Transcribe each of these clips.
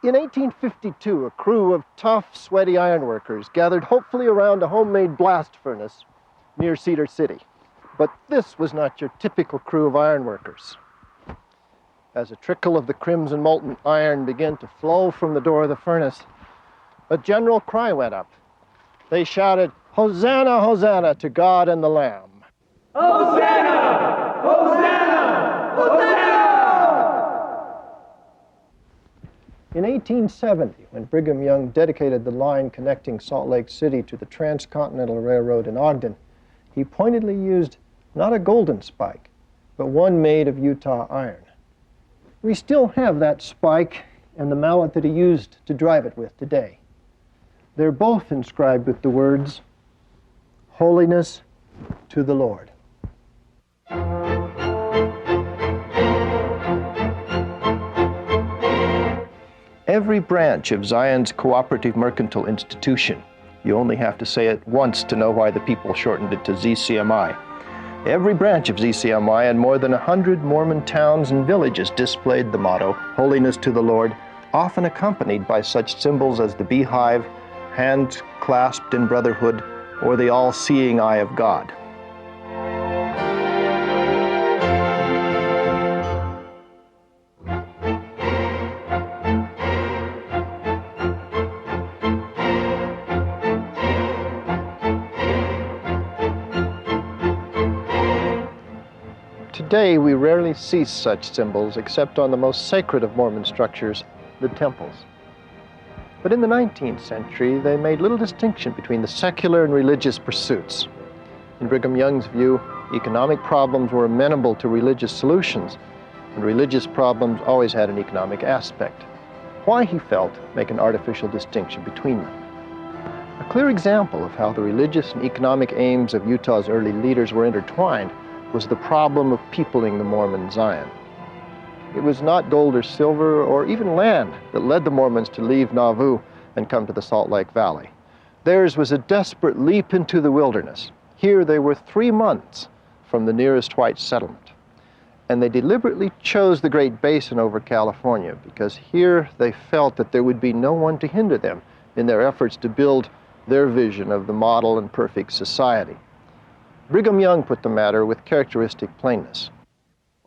In 1852, a crew of tough, sweaty ironworkers gathered hopefully around a homemade blast furnace near Cedar City. But this was not your typical crew of ironworkers. As a trickle of the crimson molten iron began to flow from the door of the furnace, a general cry went up. They shouted, "Hosanna, Hosanna to God and the Lamb." Hosanna! Hosanna! Hosanna! In 1870, when Brigham Young dedicated the line connecting Salt Lake City to the Transcontinental Railroad in Ogden, he pointedly used not a golden spike, but one made of Utah iron. We still have that spike and the mallet that he used to drive it with today. They're both inscribed with the words, "Holiness to the Lord." Every branch of Zion's cooperative mercantile institution, you only have to say it once to know why the people shortened it to ZCMI. Every branch of ZCMI and more than 100 Mormon towns and villages displayed the motto, "Holiness to the Lord," often accompanied by such symbols as the beehive, hands clasped in brotherhood, or the all-seeing eye of God. Today, we rarely see such symbols except on the most sacred of Mormon structures, the temples. But in the 19th century, they made little distinction between the secular and religious pursuits. In Brigham Young's view, economic problems were amenable to religious solutions, and religious problems always had an economic aspect. Why, he felt, make an artificial distinction between them? A clear example of how the religious and economic aims of Utah's early leaders were intertwined was the problem of peopling the Mormon Zion. It was not gold or silver or even land that led the Mormons to leave Nauvoo and come to the Salt Lake Valley. Theirs was a desperate leap into the wilderness. Here they were 3 months from the nearest white settlement. And they deliberately chose the Great Basin over California because here they felt that there would be no one to hinder them in their efforts to build their vision of the model and perfect society. Brigham Young put the matter with characteristic plainness.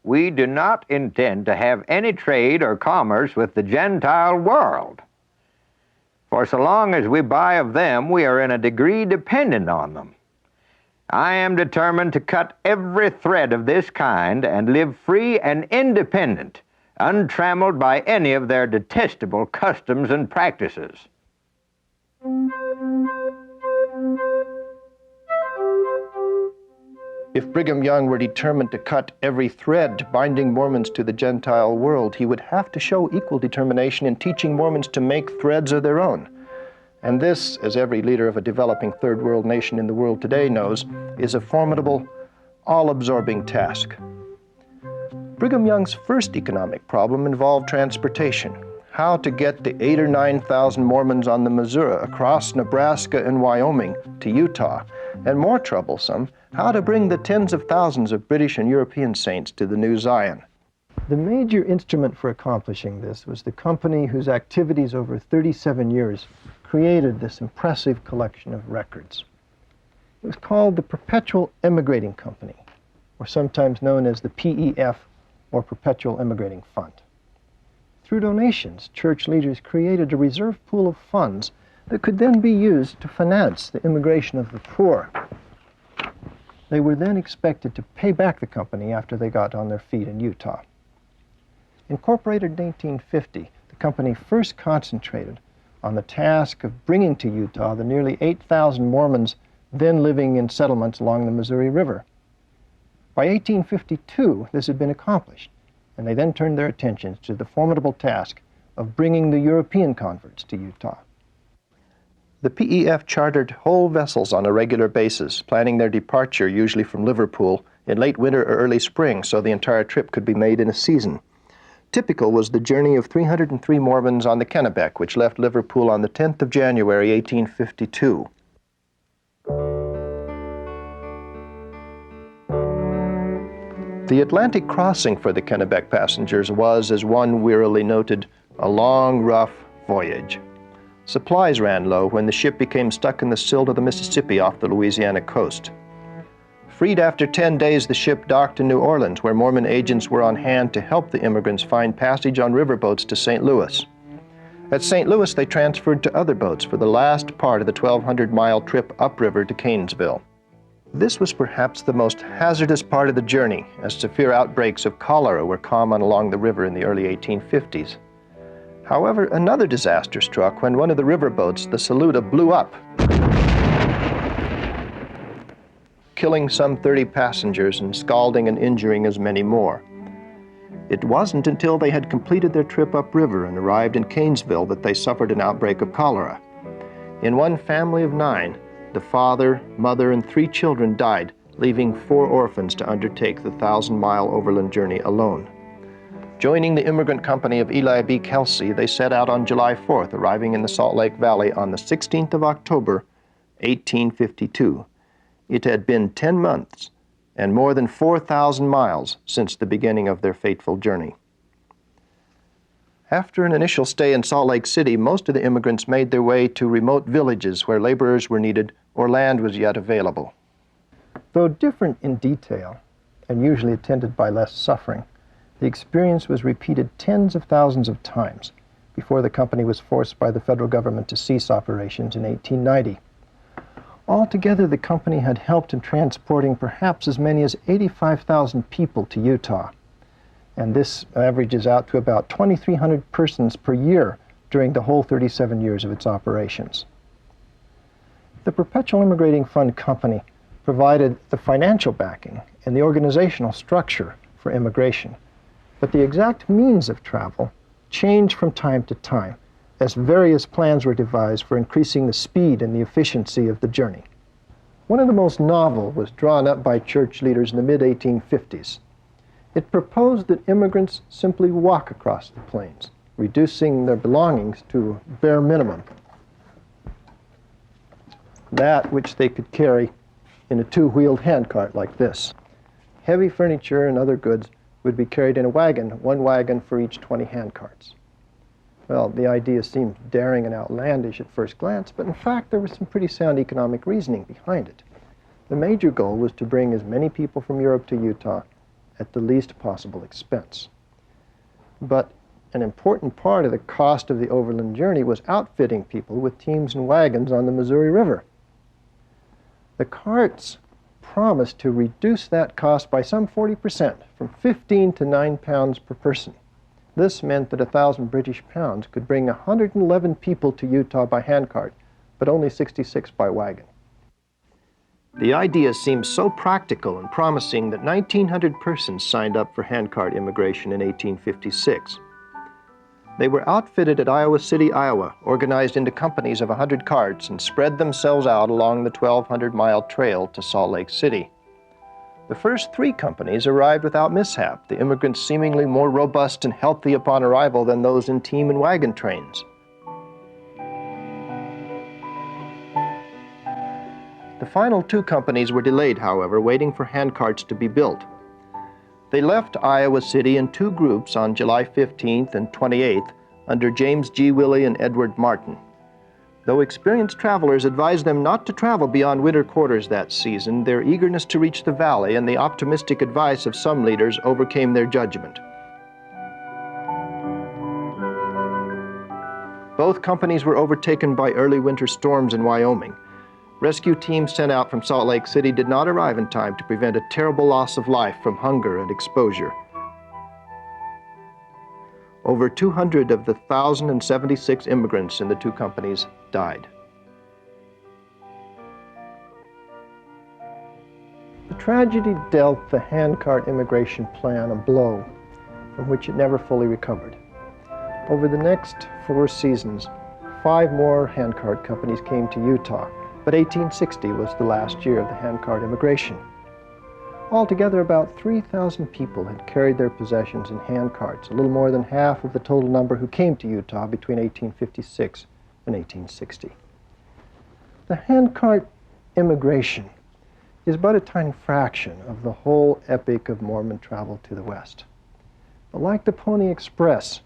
We do not intend to have any trade or commerce with the Gentile world. For so long as we buy of them, we are in a degree dependent on them. I am determined to cut every thread of this kind and live free and independent, untrammeled by any of their detestable customs and practices. If Brigham Young were determined to cut every thread binding Mormons to the Gentile world, he would have to show equal determination in teaching Mormons to make threads of their own. And this, as every leader of a developing third world nation in the world today knows, is a formidable, all-absorbing task. Brigham Young's first economic problem involved transportation. How to get the 8,000 or 9,000 Mormons on the Missouri across Nebraska and Wyoming to Utah, and more troublesome, how to bring the tens of thousands of British and European saints to the new Zion. The major instrument for accomplishing this was the company whose activities over 37 years created this impressive collection of records. It was called the Perpetual Emigrating Company, or sometimes known as the PEF, or Perpetual Emigrating Fund. Through donations, church leaders created a reserve pool of funds that could then be used to finance the immigration of the poor. They were then expected to pay back the company after they got on their feet in Utah. Incorporated in 1850, the company first concentrated on the task of bringing to Utah the nearly 8,000 Mormons then living in settlements along the Missouri River. By 1852, this had been accomplished, and they then turned their attentions to the formidable task of bringing the European converts to Utah. The PEF chartered whole vessels on a regular basis, planning their departure usually from Liverpool in late winter or early spring so the entire trip could be made in a season. Typical was the journey of 303 Mormons on the Kennebec, which left Liverpool on the 10th of January, 1852. The Atlantic crossing for the Kennebec passengers was, as one wearily noted, a long, rough voyage. Supplies ran low when the ship became stuck in the silt of the Mississippi off the Louisiana coast. Freed after 10 days, the ship docked in New Orleans, where Mormon agents were on hand to help the immigrants find passage on riverboats to St. Louis. At St. Louis, they transferred to other boats for the last part of the 1,200-mile trip upriver to Canesville. This was perhaps the most hazardous part of the journey, as severe outbreaks of cholera were common along the river in the early 1850s. However, another disaster struck when one of the riverboats, the Saluda, blew up, killing some 30 passengers and scalding and injuring as many more. It wasn't until they had completed their trip upriver and arrived in Canesville that they suffered an outbreak of cholera. In one family of 9, the father, mother, and 3 children died, leaving 4 orphans to undertake the 1,000-mile overland journey alone. Joining the immigrant company of Eli B. Kelsey, they set out on July 4th, arriving in the Salt Lake Valley on the 16th of October, 1852. It had been 10 months and more than 4,000 miles since the beginning of their fateful journey. After an initial stay in Salt Lake City, most of the immigrants made their way to remote villages where laborers were needed or land was yet available. Though different in detail and usually attended by less suffering, the experience was repeated tens of thousands of times before the company was forced by the federal government to cease operations in 1890. Altogether, the company had helped in transporting perhaps as many as 85,000 people to Utah, and this averages out to about 2,300 persons per year during the whole 37 years of its operations. The Perpetual Immigrating Fund Company provided the financial backing and the organizational structure for immigration, but the exact means of travel changed from time to time as various plans were devised for increasing the speed and the efficiency of the journey. One of the most novel was drawn up by church leaders in the mid-1850s. It proposed that immigrants simply walk across the plains, reducing their belongings to a bare minimum, that which they could carry in a 2-wheeled handcart like this. Heavy furniture and other goods would be carried in a wagon, 1 wagon for each 20 handcarts. Well, the idea seemed daring and outlandish at first glance, but in fact there was some pretty sound economic reasoning behind it. The major goal was to bring as many people from Europe to Utah at the least possible expense. But an important part of the cost of the overland journey was outfitting people with teams and wagons on the Missouri River. The carts promised to reduce that cost by some 40%, from 15 to 9 pounds per person. This meant that 1,000 British pounds could bring 111 people to Utah by handcart, but only 66 by wagon. The idea seemed so practical and promising that 1,900 persons signed up for handcart immigration in 1856. They were outfitted at Iowa City, Iowa, organized into companies of 100 carts, and spread themselves out along the 1,200-mile trail to Salt Lake City. The first 3 companies arrived without mishap, the immigrants seemingly more robust and healthy upon arrival than those in team and wagon trains. The final 2 companies were delayed, however, waiting for handcarts to be built. They left Iowa City in 2 groups on July 15th and 28th under James G. Willey and Edward Martin. Though experienced travelers advised them not to travel beyond winter quarters that season, their eagerness to reach the valley and the optimistic advice of some leaders overcame their judgment. Both companies were overtaken by early winter storms in Wyoming. Rescue teams sent out from Salt Lake City did not arrive in time to prevent a terrible loss of life from hunger and exposure. Over 200 of the 1,076 immigrants in the 2 companies died. The tragedy dealt the handcart immigration plan a blow from which it never fully recovered. Over the next 4 seasons, 5 more handcart companies came to Utah, but 1860 was the last year of the handcart immigration. Altogether, about 3,000 people had carried their possessions in handcarts, a little more than half of the total number who came to Utah between 1856 and 1860. The handcart immigration is but a tiny fraction of the whole epic of Mormon travel to the West. But like the Pony Express,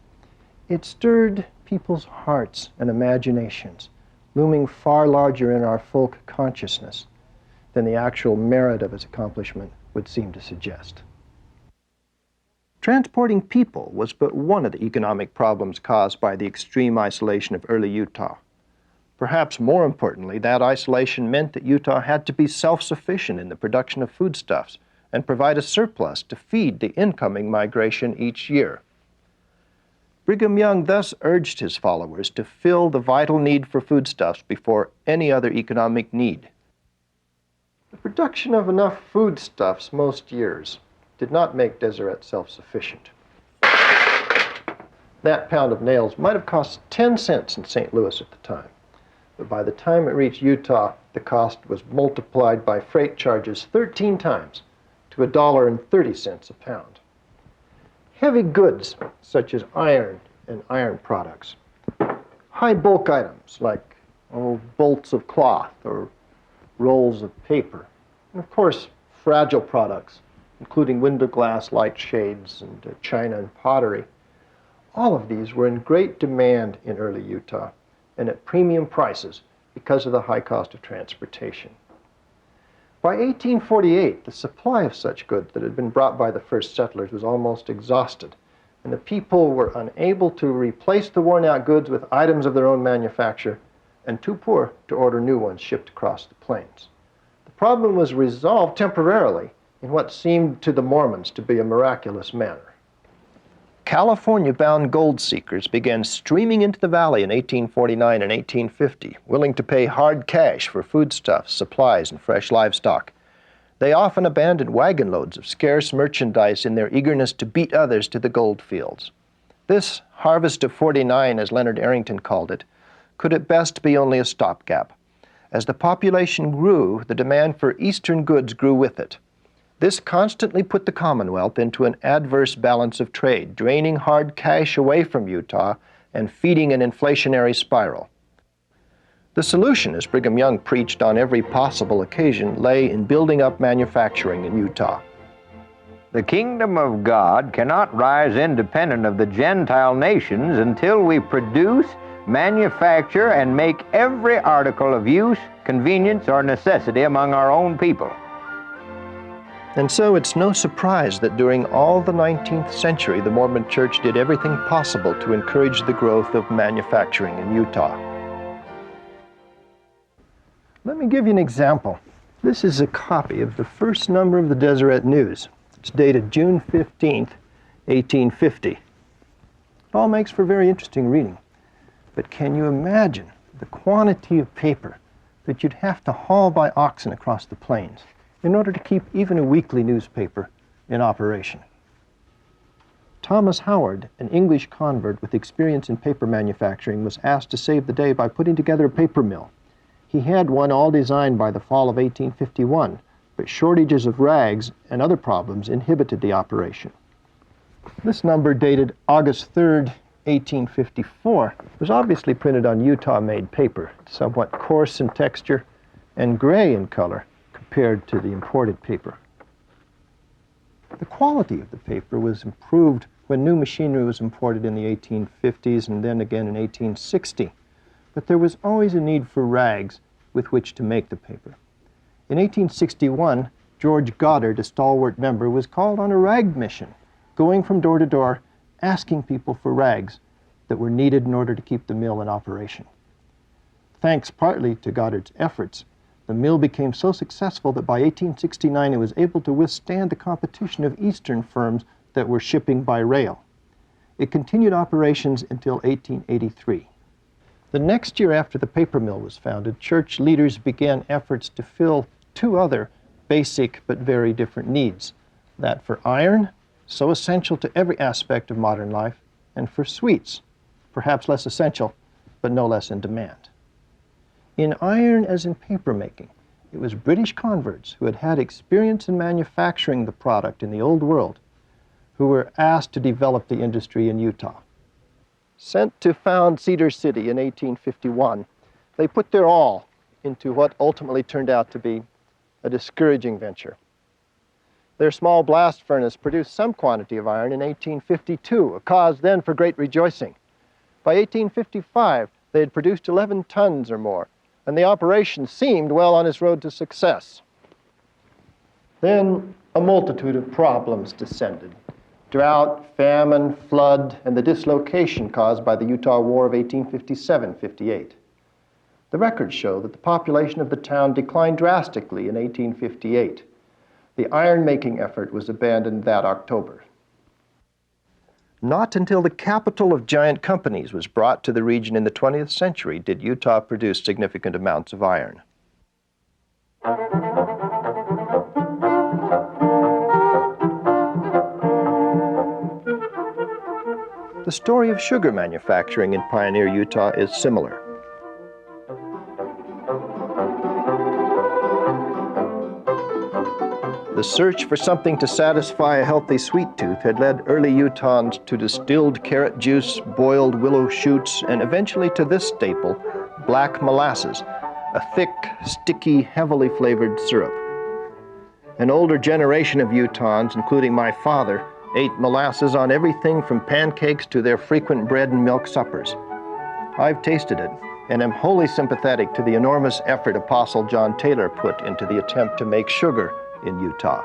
it stirred people's hearts and imaginations, looming far larger in our folk consciousness than the actual merit of its accomplishment would seem to suggest. Transporting people was but one of the economic problems caused by the extreme isolation of early Utah. Perhaps more importantly, that isolation meant that Utah had to be self-sufficient in the production of foodstuffs and provide a surplus to feed the incoming migration each year. Brigham Young thus urged his followers to fill the vital need for foodstuffs before any other economic need. The production of enough foodstuffs most years did not make Deseret self-sufficient. That pound of nails might have cost 10 cents in St. Louis at the time, but by the time it reached Utah, the cost was multiplied by freight charges 13 times to $1.30 a pound. Heavy goods such as iron and iron products, high bulk items like bolts of cloth or rolls of paper, and of course fragile products including window glass, light shades, and china and pottery. All of these were in great demand in early Utah and at premium prices because of the high cost of transportation. By 1848, the supply of such goods that had been brought by the first settlers was almost exhausted, and the people were unable to replace the worn-out goods with items of their own manufacture and too poor to order new ones shipped across the plains. The problem was resolved temporarily in what seemed to the Mormons to be a miraculous manner. California-bound gold seekers began streaming into the valley in 1849 and 1850, willing to pay hard cash for foodstuffs, supplies, and fresh livestock. They often abandoned wagon loads of scarce merchandise in their eagerness to beat others to the gold fields. This harvest of '49, as Leonard Arrington called it, could at best be only a stopgap. As the population grew, the demand for Eastern goods grew with it. This constantly put the Commonwealth into an adverse balance of trade, draining hard cash away from Utah and feeding an inflationary spiral. The solution, as Brigham Young preached on every possible occasion, lay in building up manufacturing in Utah. The kingdom of God cannot rise independent of the Gentile nations until we produce, manufacture, and make every article of use, convenience, or necessity among our own people. And so it's no surprise that during all the 19th century, the Mormon Church did everything possible to encourage the growth of manufacturing in Utah. Let me give you an example. This is a copy of the first number of the Deseret News. It's dated June 15th, 1850. It all makes for very interesting reading. But can you imagine the quantity of paper that you'd have to haul by oxen across the plains in order to keep even a weekly newspaper in operation? Thomas Howard, an English convert with experience in paper manufacturing, was asked to save the day by putting together a paper mill. He had one all designed by the fall of 1851, but shortages of rags and other problems inhibited the operation. This number, dated August 3rd, 1854, was obviously printed on Utah-made paper, somewhat coarse in texture and gray in color compared to the imported paper. The quality of the paper was improved when new machinery was imported in the 1850s and then again in 1860. But there was always a need for rags with which to make the paper. In 1861, George Goddard, a stalwart member, was called on a rag mission, going from door to door, asking people for rags that were needed in order to keep the mill in operation. Thanks partly to Goddard's efforts, the mill became so successful that by 1869 it was able to withstand the competition of Eastern firms that were shipping by rail. It continued operations until 1883. The next year after the paper mill was founded, church leaders began efforts to fill two other basic but very different needs. That for iron, so essential to every aspect of modern life, and for sweets, perhaps less essential, but no less in demand. In iron as in papermaking, it was British converts who had had experience in manufacturing the product in the Old World who were asked to develop the industry in Utah. Sent to found Cedar City in 1851, they put their all into what ultimately turned out to be a discouraging venture. Their small blast furnace produced some quantity of iron in 1852, a cause then for great rejoicing. By 1855, they had produced 11 tons or more, and the operation seemed well on its road to success. Then a multitude of problems descended. Drought, famine, flood, and the dislocation caused by the Utah War of 1857-58. The records show that the population of the town declined drastically in 1858. The iron-making effort was abandoned that October. Not until the capital of giant companies was brought to the region in the 20th century did Utah produce significant amounts of iron. The story of sugar manufacturing in pioneer Utah is similar. The search for something to satisfy a healthy sweet tooth had led early Utahns to distilled carrot juice, boiled willow shoots, and eventually to this staple, black molasses, a thick, sticky, heavily flavored syrup. An older generation of Utahns, including my father, ate molasses on everything from pancakes to their frequent bread and milk suppers. I've tasted it, and am wholly sympathetic to the enormous effort Apostle John Taylor put into the attempt to make sugar in Utah.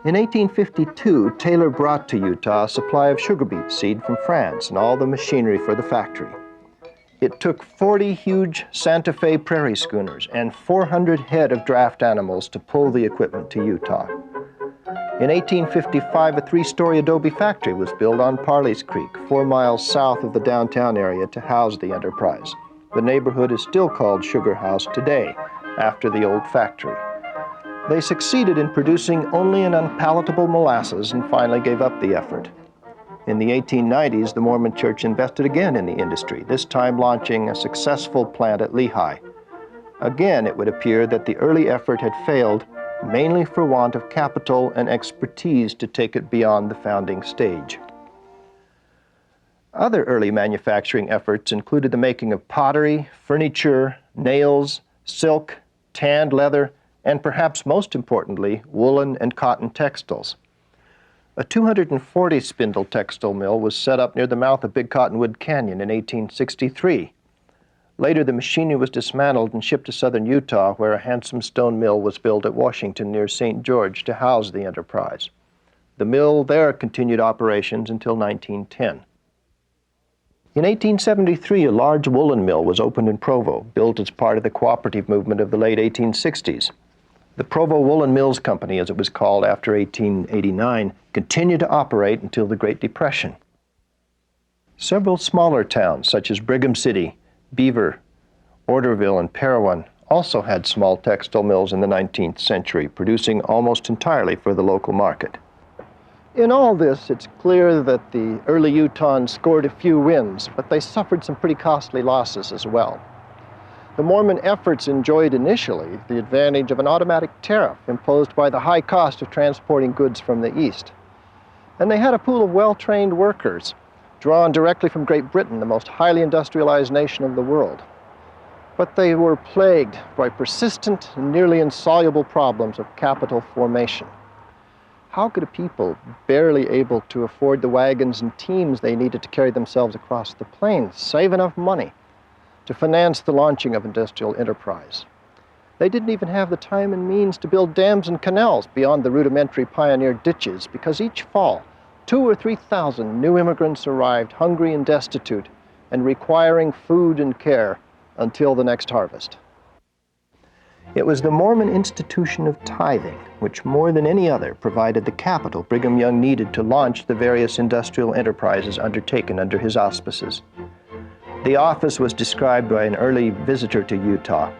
In 1852, Taylor brought to Utah a supply of sugar beet seed from France and all the machinery for the factory. It took 40 huge Santa Fe prairie schooners and 400 head of draft animals to pull the equipment to Utah. In 1855, a 3-story adobe factory was built on Parley's Creek, 4 miles south of the downtown area, to house the enterprise. The neighborhood is still called Sugar House today, after the old factory. They succeeded in producing only an unpalatable molasses and finally gave up the effort. In the 1890s, the Mormon Church invested again in the industry, this time launching a successful plant at Lehi. Again, it would appear that the early effort had failed, mainly for want of capital and expertise to take it beyond the founding stage. Other early manufacturing efforts included the making of pottery, furniture, nails, silk, tanned leather, and perhaps most importantly, woolen and cotton textiles. A 240-spindle textile mill was set up near the mouth of Big Cottonwood Canyon in 1863. Later, the machinery was dismantled and shipped to southern Utah, where a handsome stone mill was built at Washington near St. George to house the enterprise. The mill there continued operations until 1910. In 1873, a large woolen mill was opened in Provo, built as part of the cooperative movement of the late 1860s. The Provo Woolen Mills Company, as it was called after 1889, continued to operate until the Great Depression. Several smaller towns, such as Brigham City, Beaver, Orderville, and Parowan, also had small textile mills in the 19th century, producing almost entirely for the local market. In all this, it's clear that the early Utahns scored a few wins, but they suffered some pretty costly losses as well. The Mormon efforts enjoyed initially the advantage of an automatic tariff imposed by the high cost of transporting goods from the east. And they had a pool of well-trained workers, drawn directly from Great Britain, the most highly industrialized nation of the world. But they were plagued by persistent and nearly insoluble problems of capital formation. How could a people barely able to afford the wagons and teams they needed to carry themselves across the plains save enough money to finance the launching of industrial enterprise? They didn't even have the time and means to build dams and canals beyond the rudimentary pioneer ditches, because each fall 2,000 or 3,000 new immigrants arrived, hungry and destitute, and requiring food and care until the next harvest. It was the Mormon institution of tithing, which more than any other provided the capital Brigham Young needed to launch the various industrial enterprises undertaken under his auspices. The office was described by an early visitor to Utah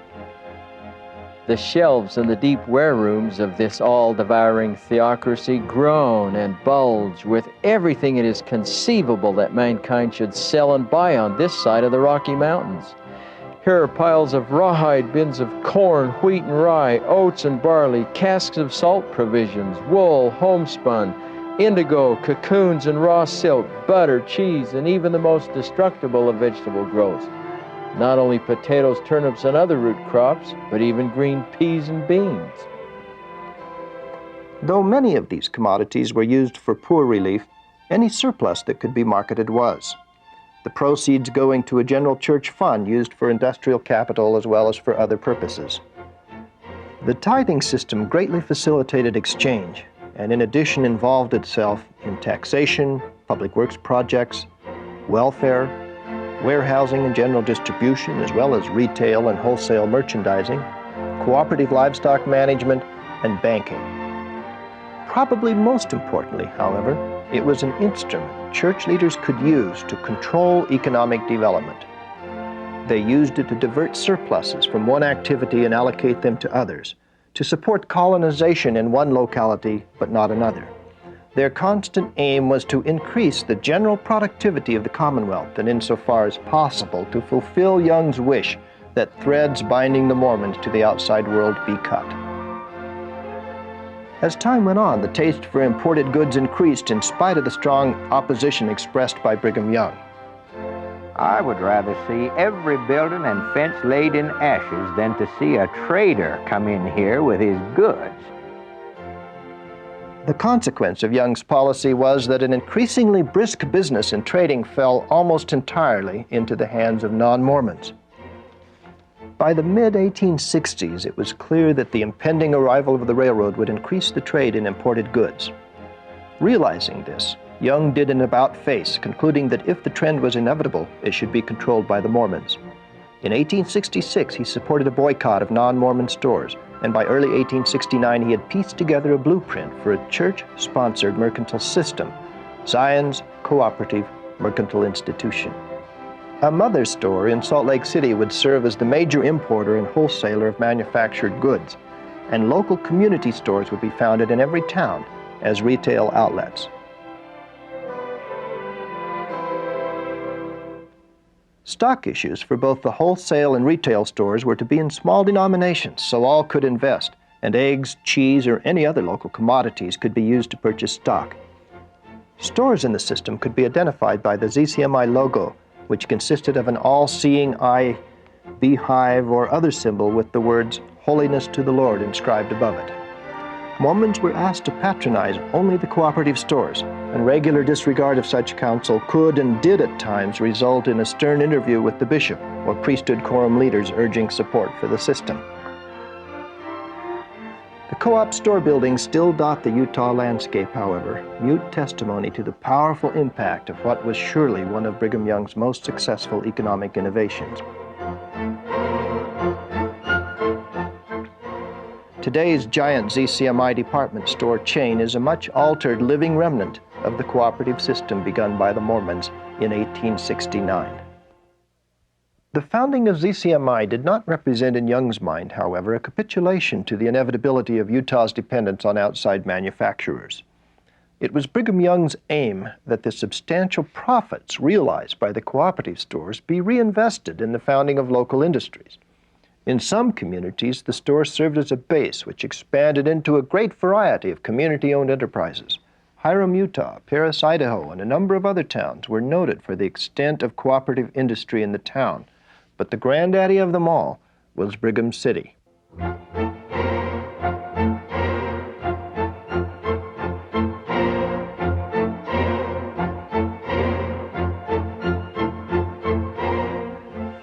the shelves and the deep warerooms of this all-devouring theocracy groan and bulge with everything it is conceivable that mankind should sell and buy on this side of the Rocky Mountains. Here are piles of rawhide, bins of corn, wheat and rye, oats and barley, casks of salt provisions, wool, homespun, indigo, cocoons and raw silk, butter, cheese, and even the most destructible of vegetable growths. Not only potatoes, turnips, and other root crops, but even green peas and beans. Though many of these commodities were used for poor relief, any surplus that could be marketed was. The proceeds going to a general church fund used for industrial capital as well as for other purposes. The tithing system greatly facilitated exchange, and in addition involved itself in taxation, public works projects, welfare, warehousing and general distribution, as well as retail and wholesale merchandising, cooperative livestock management, and banking. Probably most importantly, however, it was an instrument church leaders could use to control economic development. They used it to divert surpluses from one activity and allocate them to others, to support colonization in one locality but not another. Their constant aim was to increase the general productivity of the Commonwealth and insofar as possible to fulfill Young's wish that threads binding the Mormons to the outside world be cut. As time went on, the taste for imported goods increased in spite of the strong opposition expressed by Brigham Young. I would rather see every building and fence laid in ashes than to see a trader come in here with his goods. The consequence of Young's policy was that an increasingly brisk business and trading fell almost entirely into the hands of non-Mormons. By the mid-1860s, it was clear that the impending arrival of the railroad would increase the trade in imported goods. Realizing this, Young did an about-face, concluding that if the trend was inevitable, it should be controlled by the Mormons. In 1866, he supported a boycott of non-Mormon stores, and by early 1869, he had pieced together a blueprint for a church-sponsored mercantile system, Zion's Cooperative Mercantile Institution. A mother store in Salt Lake City would serve as the major importer and wholesaler of manufactured goods, and local community stores would be founded in every town as retail outlets. Stock issues for both the wholesale and retail stores were to be in small denominations so all could invest, and eggs, cheese, or any other local commodities could be used to purchase stock. Stores in the system could be identified by the ZCMI logo, which consisted of an all-seeing eye, beehive, or other symbol with the words "Holiness to the Lord" inscribed above it. Mormons were asked to patronize only the cooperative stores, and regular disregard of such counsel could and did at times result in a stern interview with the bishop or priesthood quorum leaders urging support for the system. The co-op store buildings still dot the Utah landscape, however, mute testimony to the powerful impact of what was surely one of Brigham Young's most successful economic innovations. Today's giant ZCMI department store chain is a much altered living remnant of the cooperative system begun by the Mormons in 1869. The founding of ZCMI did not represent in Young's mind, however, a capitulation to the inevitability of Utah's dependence on outside manufacturers. It was Brigham Young's aim that the substantial profits realized by the cooperative stores be reinvested in the founding of local industries. In some communities, the store served as a base which expanded into a great variety of community-owned enterprises. Hiram, Utah, Paris, Idaho, and a number of other towns were noted for the extent of cooperative industry in the town, but the granddaddy of them all was Brigham City.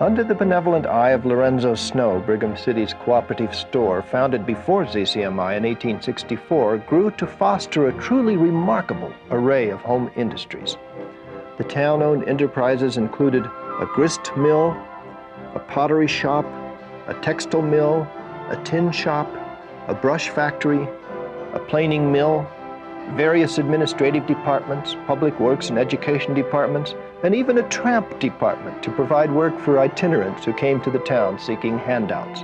Under the benevolent eye of Lorenzo Snow, Brigham City's cooperative store, founded before ZCMI in 1864, grew to foster a truly remarkable array of home industries. The town-owned enterprises included a grist mill, a pottery shop, a textile mill, a tin shop, a brush factory, a planing mill, various administrative departments, public works and education departments, and even a tramp department to provide work for itinerants who came to the town seeking handouts.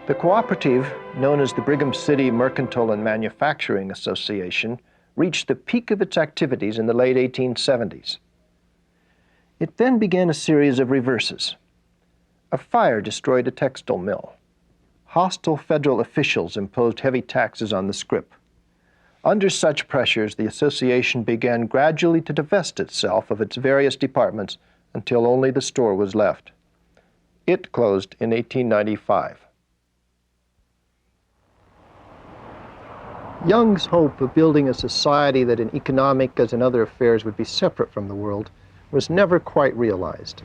The cooperative, known as the Brigham City Mercantile and Manufacturing Association, reached the peak of its activities in the late 1870s. It then began a series of reverses. A fire destroyed a textile mill. Hostile federal officials imposed heavy taxes on the scrip. Under such pressures, the association began gradually to divest itself of its various departments until only the store was left. It closed in 1895. Young's hope of building a society that in economic as in other affairs would be separate from the world was never quite realized.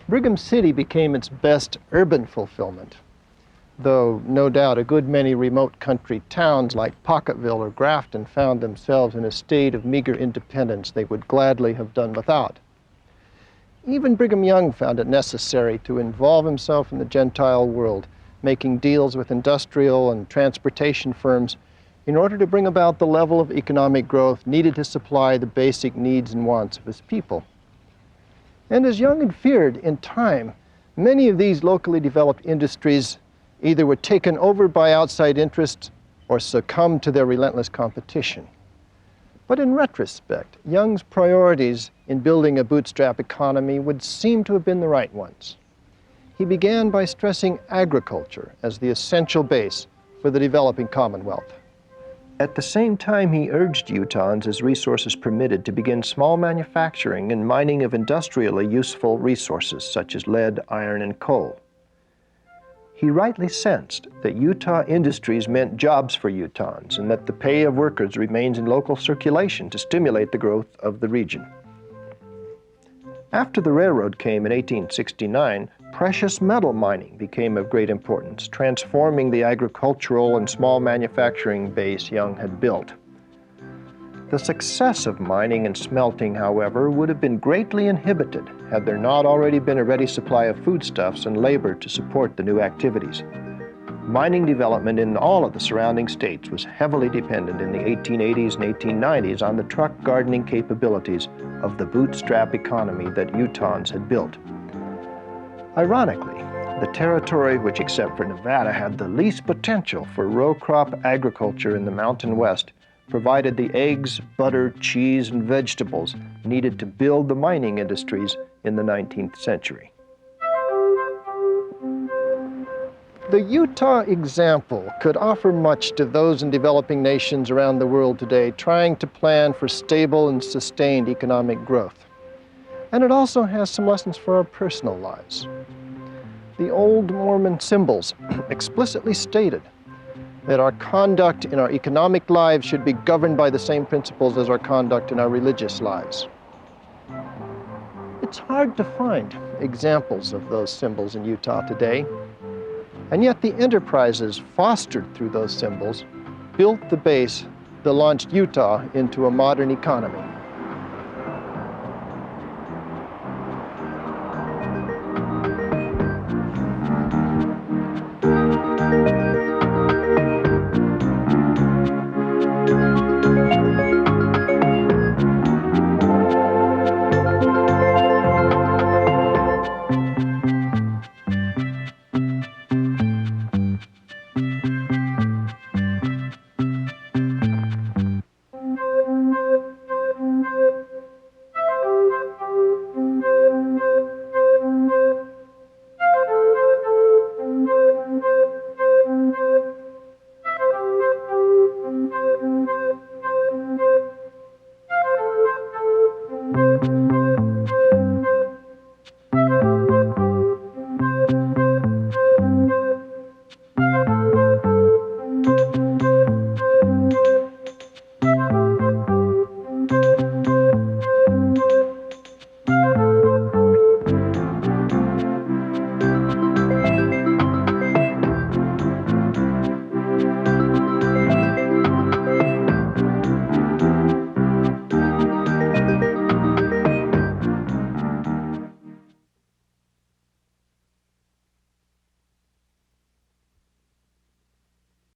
Brigham City became its best urban fulfillment, though no doubt a good many remote country towns like Pocketville or Grafton found themselves in a state of meager independence they would gladly have done without. Even Brigham Young found it necessary to involve himself in the Gentile world, making deals with industrial and transportation firms in order to bring about the level of economic growth needed to supply the basic needs and wants of his people. And as Young had feared, in time, many of these locally developed industries either were taken over by outside interests or succumbed to their relentless competition. But in retrospect, Young's priorities in building a bootstrap economy would seem to have been the right ones. He began by stressing agriculture as the essential base for the developing Commonwealth. At the same time, he urged Utahns, as resources permitted, to begin small manufacturing and mining of industrially useful resources such as lead, iron, and coal. He rightly sensed that Utah industries meant jobs for Utahns and that the pay of workers remains in local circulation to stimulate the growth of the region. After the railroad came in 1869, precious metal mining became of great importance, transforming the agricultural and small manufacturing base Young had built. The success of mining and smelting, however, would have been greatly inhibited had there not already been a ready supply of foodstuffs and labor to support the new activities. Mining development in all of the surrounding states was heavily dependent in the 1880s and 1890s on the truck gardening capabilities of the bootstrap economy that Utahns had built. Ironically, the territory which, except for Nevada, had the least potential for row crop agriculture in the Mountain West provided the eggs, butter, cheese, and vegetables needed to build the mining industries in the 19th century. The Utah example could offer much to those in developing nations around the world today trying to plan for stable and sustained economic growth. And it also has some lessons for our personal lives. The old Mormon symbols explicitly stated that our conduct in our economic lives should be governed by the same principles as our conduct in our religious lives. It's hard to find examples of those symbols in Utah today, and yet the enterprises fostered through those symbols built the base that launched Utah into a modern economy.